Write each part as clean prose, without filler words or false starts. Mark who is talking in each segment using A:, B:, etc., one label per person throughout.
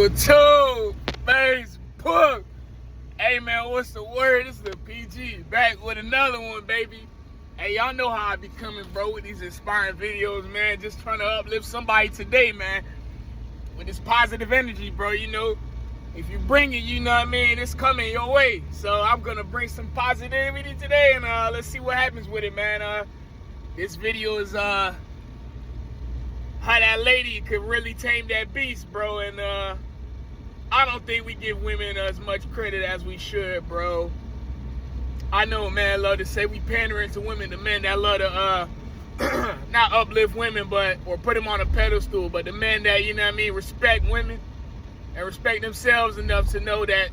A: YouTube, Facebook. Hey man, what's the word? This is the PG back with another one, baby. Hey, y'all know how I be coming, bro, with these inspiring videos, man. Just trying to uplift somebody today, man, with this positive energy, bro. You know, if you bring it, you know what I mean, it's coming your way. So I'm gonna bring some positivity today, and let's see what happens with it, man. This video is how that lady could really tame that beast, bro. And I don't think we give women as much credit as we should, bro. I know men love to say we pandering to women, the men that love to not uplift women, but or put them on a pedestal, but the men that, you know what I mean, respect women and respect themselves enough to know that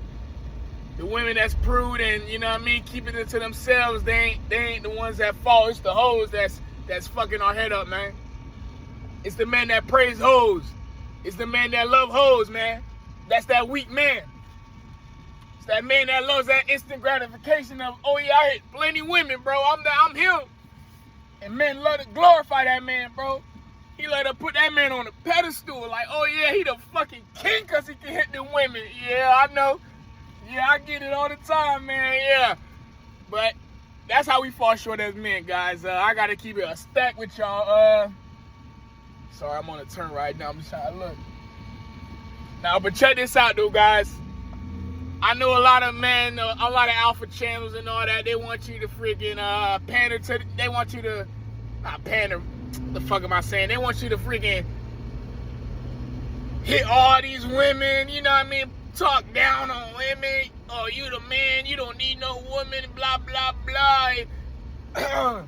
A: the women that's prude and, you know what I mean, keeping it to themselves, they ain't the ones that fall. It's the hoes that's fucking our head up, man. It's the men that praise hoes. It's the men that love hoes, man. That's that weak man. It's that man that loves that instant gratification of, oh yeah, I hit plenty women, bro. I'm him. And men love to glorify that man, bro. He let her put that man on a pedestal, like, oh yeah, he the fucking king because he can hit them women. Yeah, I know. Yeah, I get it all the time, man. Yeah. But that's how we fall short as men, guys. I got to keep it a stack with y'all. Sorry, I'm on a turn right now. I'm just trying to look. Now, but check this out, though, guys. I know a lot of men, a lot of alpha channels and all that, they want you to freaking pander to, they want you to, not pander, what the fuck am I saying? They want you to freaking hit all these women, you know what I mean? Talk down on women. Oh, you the man, you don't need no woman, blah, blah, blah.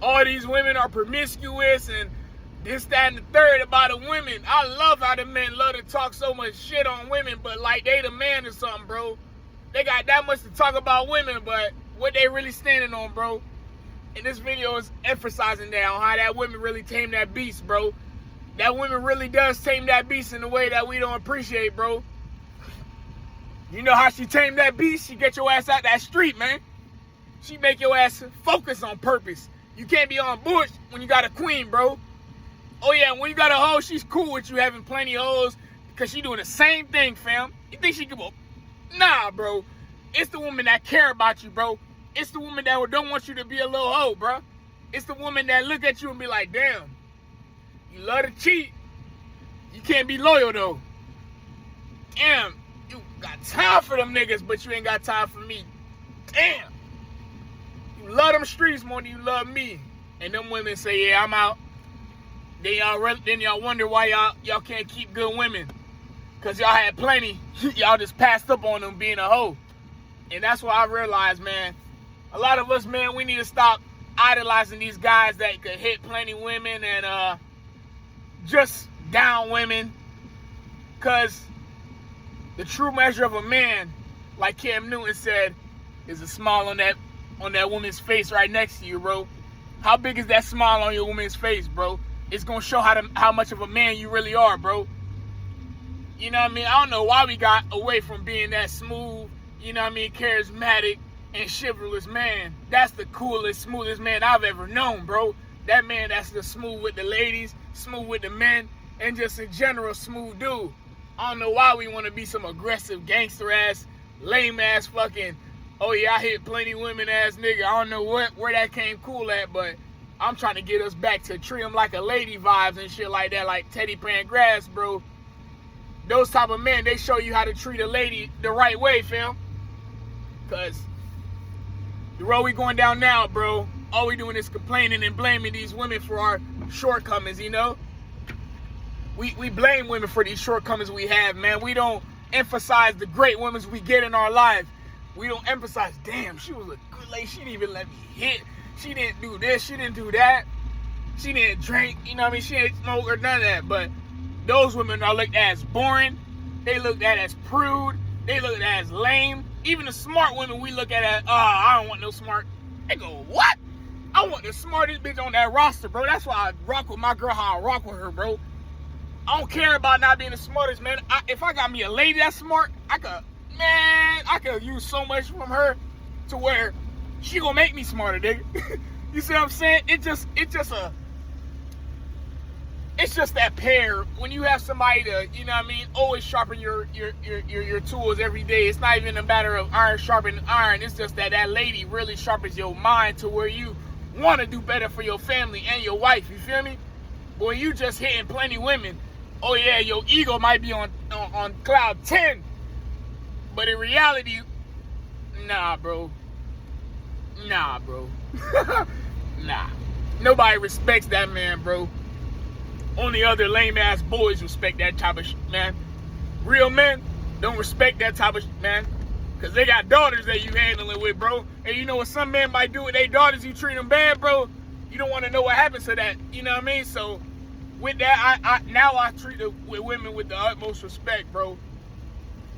A: All these women are promiscuous and this, that, and the third about the women. I love how the men love to talk so much shit on women, but like they the man or something, bro. They got that much to talk about women, but what they really standing on, bro. And this video is emphasizing that on how that women really tame that beast, bro. That women really does tame that beast in a way that we don't appreciate, bro. You know how she tamed that beast? She get your ass out that street, man. She make your ass focus on purpose. You can't be on bush when you got a queen, bro. Oh yeah, when you got a hoe, she's cool with you having plenty of hoes because she doing the same thing, fam. You think she give up? Nah, bro. It's the woman that care about you, bro. It's the woman that don't want you to be a little hoe, bro. It's the woman that look at you and be like, damn, you love to cheat. You can't be loyal, though. Damn, you got time for them niggas, but you ain't got time for me. Damn. You love them streets more than you love me. And them women say, yeah, I'm out. Then y'all wonder why y'all can't keep good women. Because y'all had plenty. Y'all just passed up on them being a hoe. And that's what I realized, man. A lot of us, man, we need to stop idolizing these guys that could hit plenty women and just down women. Because the true measure of a man, like Cam Newton said, is a smile on that woman's face right next to you, bro. How big is that smile on your woman's face, bro? It's going to show how much of a man you really are, bro. You know what I mean? I don't know why we got away from being that smooth, you know what I mean, charismatic and chivalrous man. That's the coolest, smoothest man I've ever known, bro. That man that's the smooth with the ladies, smooth with the men, and just in general, smooth dude. I don't know why we want to be some aggressive, gangster-ass, lame-ass fucking, oh yeah, I hit plenty women-ass nigga. I don't know where that came cool at, but I'm trying to get us back to treat them like a lady vibes and shit like that, like Teddy Pendergrass, bro. Those type of men, they show you how to treat a lady the right way, fam. Because the road we going down now, bro, all we doing is complaining and blaming these women for our shortcomings, you know? We blame women for these shortcomings we have, man. We don't emphasize the great women we get in our life. We don't emphasize, damn, she was a good lady. She didn't even let me hit. She didn't do this, she didn't do that. She didn't drink, you know what I mean? She didn't smoke or none of that. But those women are looked at as boring. They looked at as prude. They looked at as lame. Even the smart women we look at as, I don't want no smart. They go, what? I want the smartest bitch on that roster, bro. That's why I rock with my girl how I rock with her, bro. I don't care about not being the smartest, man. If I got me a lady that's smart, I could use so much from her to where she gonna make me smarter, nigga. You see what I'm saying? It's just a it's just that pair. When you have somebody to, you know what I mean, always sharpen your tools every day. It's not even a matter of iron sharpening iron. It's just that lady really sharpens your mind to where you want to do better for your family and your wife. You feel me? Boy, you just hitting plenty women. Oh yeah, your ego might be on cloud 10, but in reality, nah, bro. Nah. Nobody respects that man, bro. Only other lame ass boys respect that type of man. Real men don't respect that type of man, cause they got daughters that you handling with, bro. And you know what some men might do with their daughters? You treat them bad, bro. You don't want to know what happens to that. You know what I mean? So with that, I treat with women with the utmost respect, bro.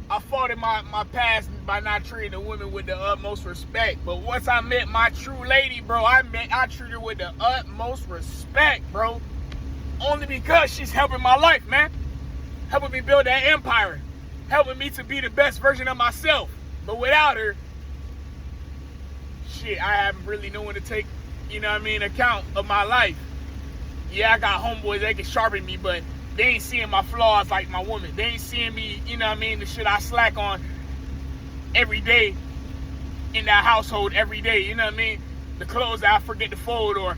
A: I fought in my past by not treating the women with the utmost respect. But once I met my true lady, bro, I treat her with the utmost respect, bro. Only because she's helping my life, man. Helping me build that empire. Helping me to be the best version of myself. But without her, shit, I haven't really no one to take, you know what I mean, account of my life. Yeah, I got homeboys that can sharpen me, but they ain't seeing my flaws like my woman. They ain't seeing me, you know what I mean, the shit I slack on every day in that household every day, you know what I mean? The clothes that I forget to fold, or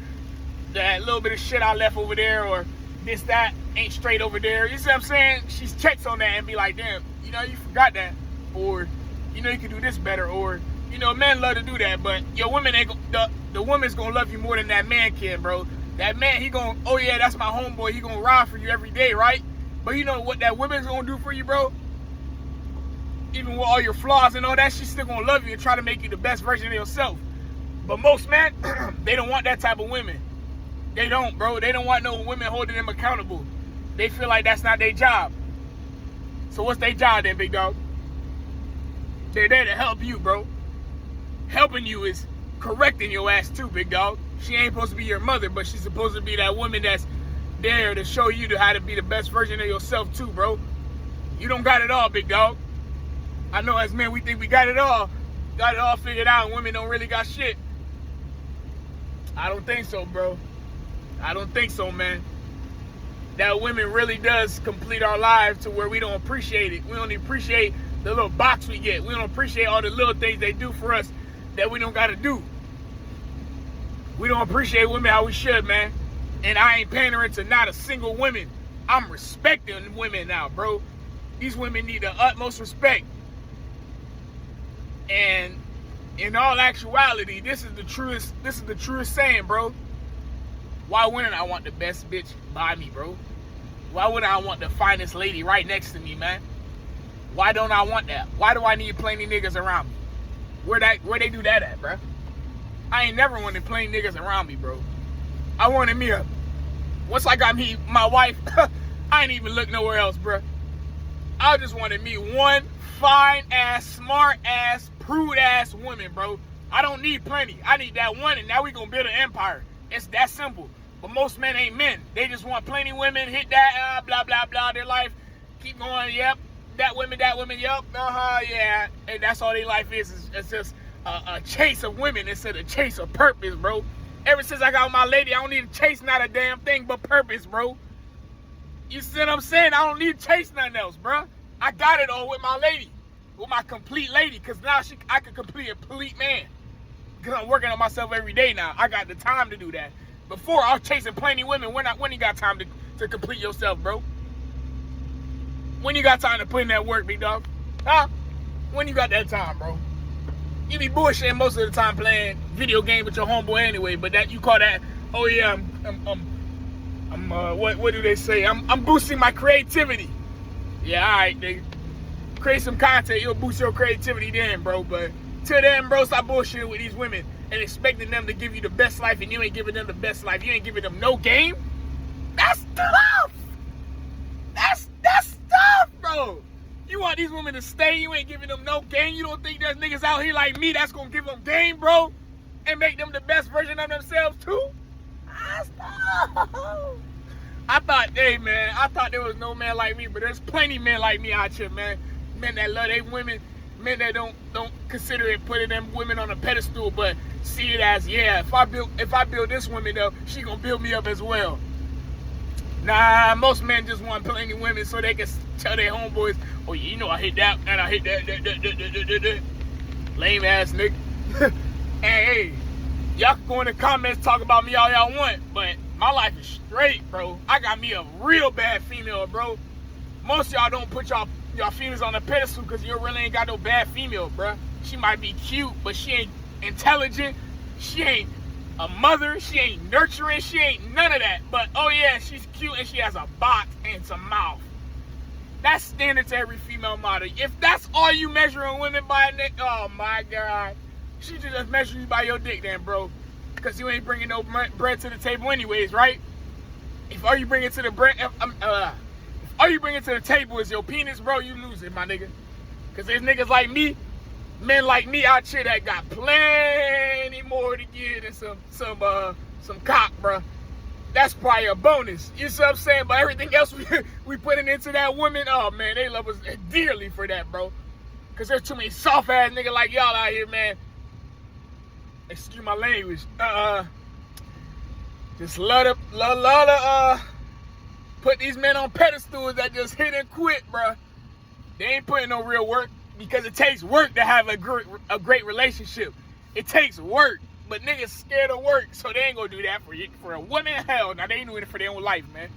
A: that little bit of shit I left over there, or this, that ain't straight over there. You see what I'm saying? She checks on that and be like, damn, you know, you forgot that. Or, you know, you can do this better. Or, you know, men love to do that, but your woman ain't the woman's gonna love you more than that man can, bro. That man, he gonna, oh yeah, that's my homeboy, he gonna ride for you every day, right? But you know what that woman's gonna do for you, bro? Even with all your flaws and all that, she's still gonna love you and try to make you the best version of yourself. But most men, they don't want that type of women. They don't, bro. They don't want no women holding them accountable. They feel like that's not their job. So what's their job then, big dog? They're there to help you, bro. Helping you is correcting your ass too, big dog. She ain't supposed to be your mother, but she's supposed to be that woman that's there to show you how to be the best version of yourself too, bro. You don't got it all, big dog. I know as men we think we got it all figured out, and women don't really got shit. I don't think so, bro. I don't think so, man. That women really does complete our lives to where we don't appreciate it. We don't appreciate the little box we get. We don't appreciate all the little things they do for us that we don't got to do. We don't appreciate women how we should, man. And I ain't pandering to not a single woman. I'm respecting women now, bro. These women need the utmost respect. And in all actuality, this is the truest saying, bro. Why wouldn't I want the best bitch by me, bro? Why wouldn't I want the finest lady right next to me, man? Why don't I want that? Why do I need plenty niggas around me? Where they do that at, bro? I ain't never wanted plenty niggas around me, bro. I wanted me once I got me my wife, I ain't even look nowhere else, bro. I just wanted me one fine ass, smart ass, prude ass woman, bro. I don't need plenty. I need that one, and now we gonna build an empire. It's that simple. But most men ain't men. They just want plenty women, hit that, blah, blah, blah, their life. Keep going, yep. That woman, yep. Yeah. And that's all their life is. It's just a chase of women instead of chase of purpose, bro. Ever since I got my lady, I don't need to chase not a damn thing but purpose, bro. You see what I'm saying? I don't need to chase nothing else, bro. I got it all with my lady. With my complete lady. Because now I can complete a complete man. Because I'm working on myself every day now. I got the time to do that. Before, I was chasing plenty women. When you got time to complete yourself, bro? When you got time to put in that work, big dog? Huh? When you got that time, bro? You be bullshitting most of the time playing video game with your homeboy anyway, but that you call that, oh yeah, what do they say? I'm boosting my creativity. Yeah, alright, nigga. Create some content, you'll boost your creativity then, bro, but till then, bro, stop bullshitting with these women and expecting them to give you the best life, and you ain't giving them the best life. You ain't giving them no game. That's tough. That's tough, bro. You want these women to stay, you ain't giving them no game. You don't think there's niggas out here like me that's gonna give them game, bro, and make them the best version of themselves too? That's tough. I thought there was no man like me, but there's plenty men like me out here, man. Men that love their women. Men that don't consider it putting them women on a pedestal, but see it as, yeah, if I build this woman up, she gonna build me up as well. Nah, most men just want plenty women so they can tell their homeboys, oh, yeah, you know I hit that, and I hit that. Lame ass nigga. Hey, y'all can go in the comments, talk about me all y'all want, but my life is straight, bro. I got me a real bad female, bro. Most of y'all don't put y'all females on a pedestal because you really ain't got no bad female, bro. She might be cute, but she ain't intelligent. She ain't a mother. She ain't nurturing. She ain't none of that. But, oh yeah, she's cute and she has a box and some mouth. That's standard to every female model. If that's all you measuring women by, oh my God. She should just measure you by your dick then, bro. Because you ain't bringing no bread to the table anyways, right? If all you bring it to the bread, all you bring it to the table is your penis, bro, you lose it, my nigga. Because there's niggas like me, men like me out here that got plenty more to give than some cock, bro. That's probably a bonus. You see what I'm saying? But everything else we putting into that woman, oh man, they love us dearly for that, bro. Because there's too many soft ass niggas like y'all out here, man. Excuse my language. Just love to put these men on pedestals that just hit and quit, bro. They ain't putting no real work because it takes work to have a great relationship. It takes work, but niggas scared of work, so they ain't gonna do that for you. For a woman, hell, now they ain't doing it for their own life, man.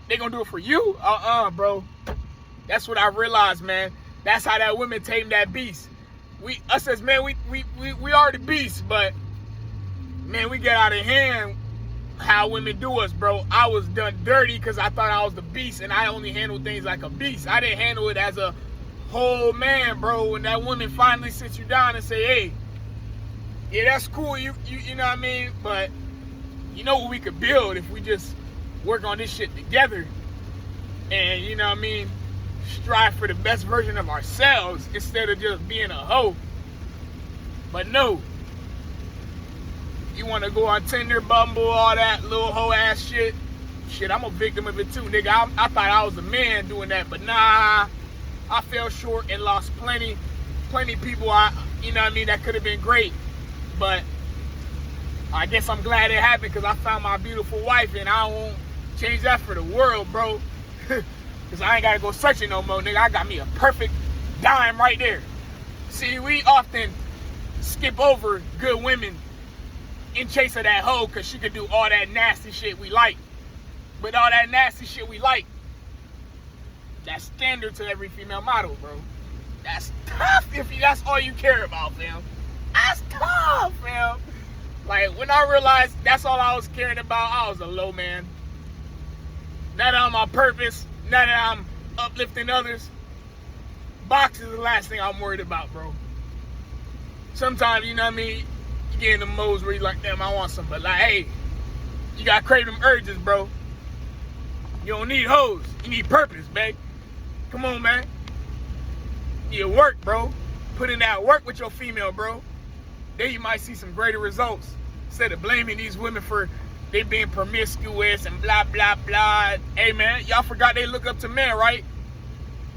A: They gonna do it for you? Bro. That's what I realized, man. That's how that women tame that beast. Us as men, we are the beast, but man, we get out of hand how women do us, bro. I was done dirty because I thought I was the beast, and I only handled things like a beast. I didn't handle it as a whole man, bro. When that woman finally sits you down and say, hey, yeah, that's cool, you know what I mean? But you know what we could build if we just work on this shit together and, you know what I mean, strive for the best version of ourselves instead of just being a hoe. But no, you want to go on Tinder, Bumble, all that little hoe ass shit. Shit, I'm a victim of it too, nigga. I thought I was a man doing that, but nah, I fell short and lost plenty people. You know what I mean, that could have been great, but I guess I'm glad it happened because I found my beautiful wife, and I won't change that for the world, bro. Because I ain't got to go searching no more, nigga. I got me a perfect dime right there. See, we often skip over good women in chase of that hoe because she could do all that nasty shit we like. But all that nasty shit we like, that's standard to every female model, bro. That's tough if that's all you care about, fam. That's tough, fam. Like, when I realized that's all I was caring about, I was a low man. Now that I'm on purpose, now that I'm uplifting others, box is the last thing I'm worried about, bro. Sometimes, you know what I mean, you get in the modes where you're like, damn, I want some. But like, hey, you gotta crave them urges, bro. You don't need hoes. You need purpose, babe. Come on, man. You work, bro. Put in that work with your female, bro. Then you might see some greater results. Instead of blaming these women for they being promiscuous and blah, blah, blah. Hey, man, y'all forgot they look up to men, right?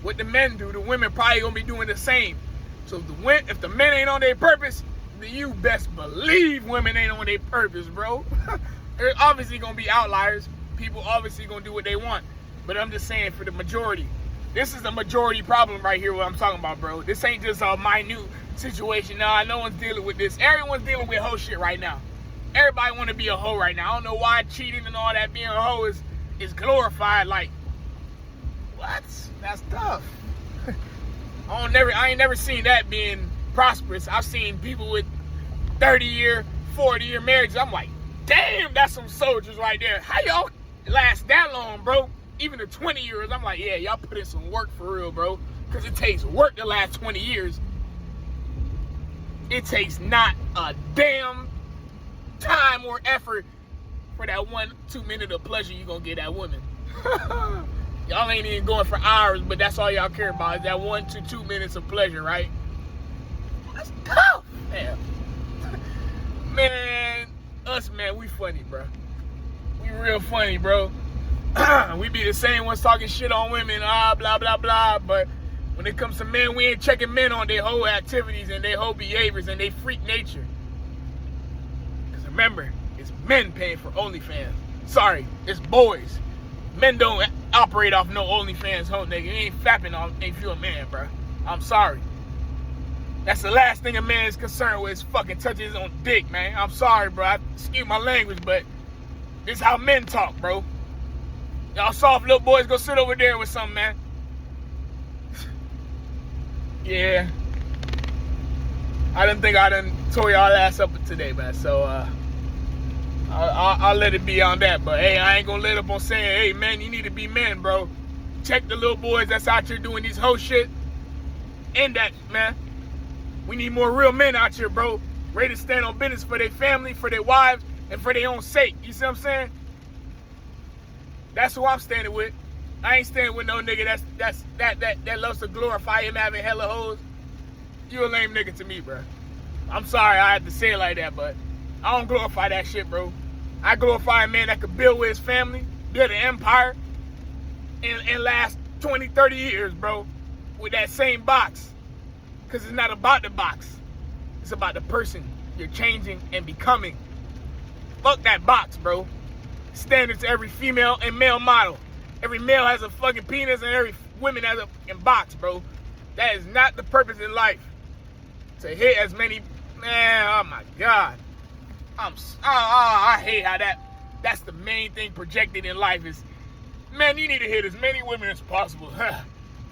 A: What the men do, the women probably gonna be doing the same. So if the men ain't on their purpose, then you best believe women ain't on their purpose, bro. There's obviously gonna be outliers. People obviously gonna do what they want. But I'm just saying, for the majority, this is the majority problem right here, what I'm talking about, bro. This ain't just a minute situation. Nah, no one's dealing with this. Everyone's dealing with hoe shit right now. Everybody want to be a hoe right now. I don't know why cheating and all that, being a hoe is glorified. Like, what? That's tough. I ain't never seen that being prosperous. I've seen people with 30-year, 40-year marriages. I'm like, damn, that's some soldiers right there. How y'all last that long, bro? Even the 20 years, I'm like, yeah, y'all put in some work for real, bro. Because it takes work to last 20 years. It takes not a damn time or effort for that 1-2 minute of pleasure you gonna get that woman. Y'all ain't even going for hours, but that's all y'all care about is that 1 to 2 minutes of pleasure, right? That's tough, man. Man, us, man, we funny, bro. We real funny, bro. We be the same ones talking shit on women, blah, blah, blah. But when it comes to men, we ain't checking men on their whole activities and their whole behaviors and their freak nature. Because remember, it's men paying for OnlyFans. Sorry, it's boys. Men don't operate off no OnlyFans hoe, nigga. You ain't fapping on if you a man, bro. I'm sorry. That's the last thing a man is concerned with is fucking touching his own dick, man. I'm sorry, bro. Excuse my language, but this is how men talk, bro. Y'all soft little boys go sit over there with something, man. Yeah. I didn't think I done tore y'all ass up today, man. So, I'll let it be on that. But, hey, I ain't gonna let up on saying, hey, man, you need to be men, bro. Check the little boys that's out here doing these whole shit. End that, man. We need more real men out here, bro. Ready to stand on business for their family, for their wives, and for their own sake. You see what I'm saying? That's who I'm standing with. I ain't standing with no nigga that loves to glorify him having hella hoes. You a lame nigga to me, bro. I'm sorry I had to say it like that, but I don't glorify that shit, bro. I glorify a man that could build with his family, build an empire, and last 20, 30 years, bro, with that same box. Because it's not about the box. It's about the person you're changing and becoming. Fuck that box, bro. Standard to every female and male model. Every male has a fucking penis and every woman has a box, bro. That is not the purpose in life. To hit as many, man, oh my God. I hate how that's the main thing projected in life is, man, you need to hit as many women as possible.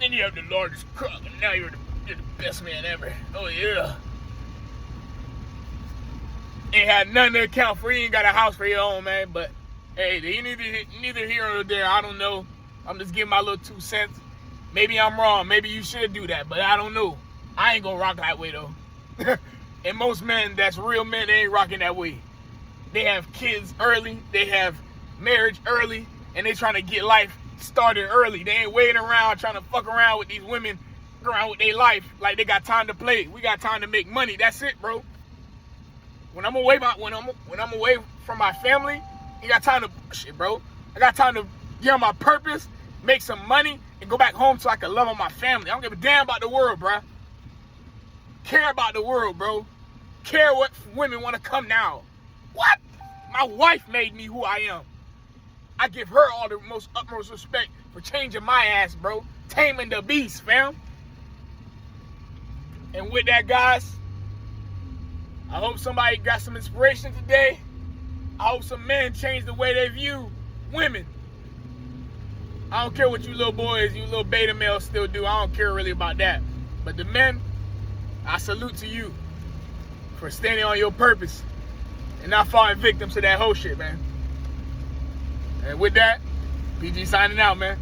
A: Then you have the largest cock, and now you're the best man ever. Oh, yeah. Ain't had nothing to account for. You ain't got a house for your own, man. But, hey, neither here nor there. I don't know. I'm just giving my little 2 cents. Maybe I'm wrong. Maybe you should do that. But I don't know. I ain't gonna rock that way, though. And most men, that's real men, they ain't rocking that way. They have kids early. They have marriage early. And they trying to get life started early. They ain't waiting around trying to fuck around with these women, around with their life like they got time to play. We got time to make money. That's it, bro. When I'm away from my family, you got time to shit, bro. I got time to get on my purpose, make some money, and go back home so I can love on my family. I don't give a damn about the world, bro. Care about the world, bro. Care what women want to come now. What? My wife made me who I am. I give her all the utmost respect for changing my ass, bro. Taming the beast, fam. And with that, guys, I hope somebody got some inspiration today. I hope some men change the way they view women. I don't care what you little boys, you little beta males still do. I don't care really about that. But the men, I salute to you for standing on your purpose and not falling victim to that whole shit, man. And with that, PG signing out, man.